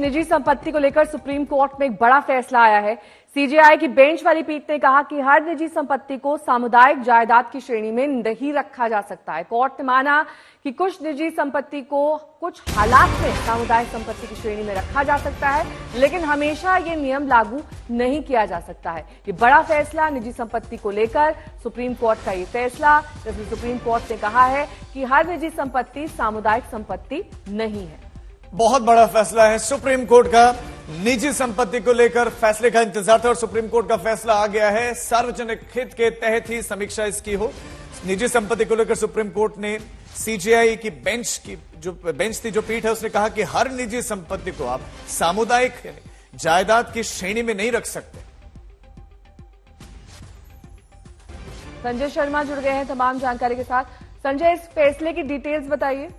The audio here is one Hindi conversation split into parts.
निजी संपत्ति को लेकर सुप्रीम कोर्ट में एक बड़ा फैसला आया है। सीजेआई की बेंच वाली पीठ ने कहा कि हर निजी संपत्ति को सामुदायिक जायदाद की श्रेणी में नहीं रखा जा सकता है। कोर्ट ने माना कि कुछ निजी संपत्ति को कुछ हालात में सामुदायिक संपत्ति की श्रेणी में रखा जा सकता है, लेकिन हमेशा ये नियम लागू नहीं किया जा सकता है। ये बड़ा फैसला निजी संपत्ति को लेकर सुप्रीम कोर्ट का ये फैसला, जिसमें सुप्रीम कोर्ट ने कहा है कि हर निजी संपत्ति सामुदायिक संपत्ति नहीं है। बहुत बड़ा फैसला है सुप्रीम कोर्ट का। निजी संपत्ति को लेकर फैसले का इंतजार था और सुप्रीम कोर्ट का फैसला आ गया है। सार्वजनिक हित के तहत ही समीक्षा इसकी हो। निजी संपत्ति को लेकर सुप्रीम कोर्ट ने सीजेआई की बेंच थी जो पीठ है, उसने कहा कि हर निजी संपत्ति को आप सामुदायिक जायदाद की श्रेणी में नहीं रख सकते। संजय शर्मा जुड़ गए हैं तमाम जानकारी के साथ। संजय, इस फैसले की डिटेल्स बताइए।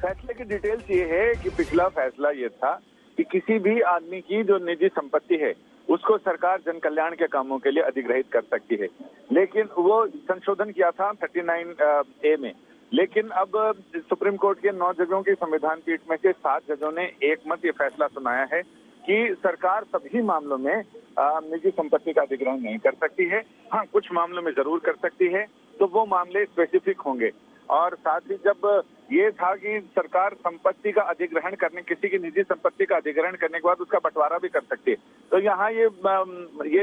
फैसले की डिटेल्स ये है कि पिछला फैसला ये था कि किसी भी आदमी की जो निजी संपत्ति है उसको सरकार जन कल्याण के कामों के लिए अधिग्रहित कर सकती है, लेकिन वो संशोधन किया था 39A में। लेकिन अब सुप्रीम कोर्ट के 9 जजों की संविधान पीठ में से 7 जजों ने एक मत ये फैसला सुनाया है कि सरकार सभी मामलों में निजी संपत्ति का अधिग्रहण नहीं कर सकती है। हाँ, कुछ मामलों में जरूर कर सकती है, तो वो मामले स्पेसिफिक होंगे। और साथ ही जब ये था कि सरकार संपत्ति का अधिग्रहण करने, किसी की निजी संपत्ति का अधिग्रहण करने के बाद उसका बंटवारा भी कर सकती है, तो यहाँ ये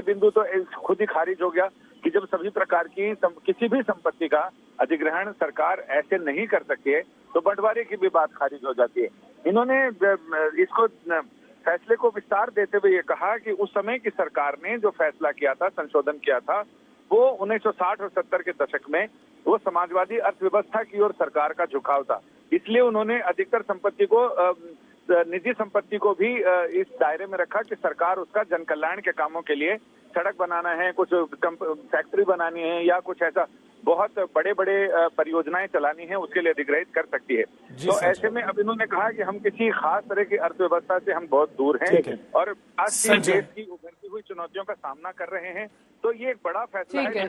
बिंदु तो खुद ही खारिज हो गया कि जब सभी प्रकार की किसी भी संपत्ति का अधिग्रहण सरकार ऐसे नहीं कर सकती है तो बंटवारे की भी बात खारिज हो जाती है। इन्होंने इसको फैसले को विस्तार देते हुए ये कहा कि उस समय की सरकार ने जो फैसला किया था, संशोधन किया था, वो 1960 और 70 के दशक में वो समाजवादी अर्थव्यवस्था की ओर सरकार का झुकाव था। इसलिए उन्होंने अधिकतर संपत्ति को, निजी संपत्ति को भी इस दायरे में रखा कि सरकार उसका जन कल्याण के कामों के लिए, सड़क बनाना है, कुछ फैक्ट्री बनानी है या कुछ ऐसा बहुत बड़े बड़े परियोजनाएं चलानी है, उसके लिए अधिग्रहित कर सकती है। तो ऐसे में अब इन्होंने कहा कि हम किसी खास तरह की अर्थव्यवस्था से हम बहुत दूर हैं और आज की देश की उभरती हुई चुनौतियों का सामना कर रहे हैं, तो ये एक बड़ा फैसला है।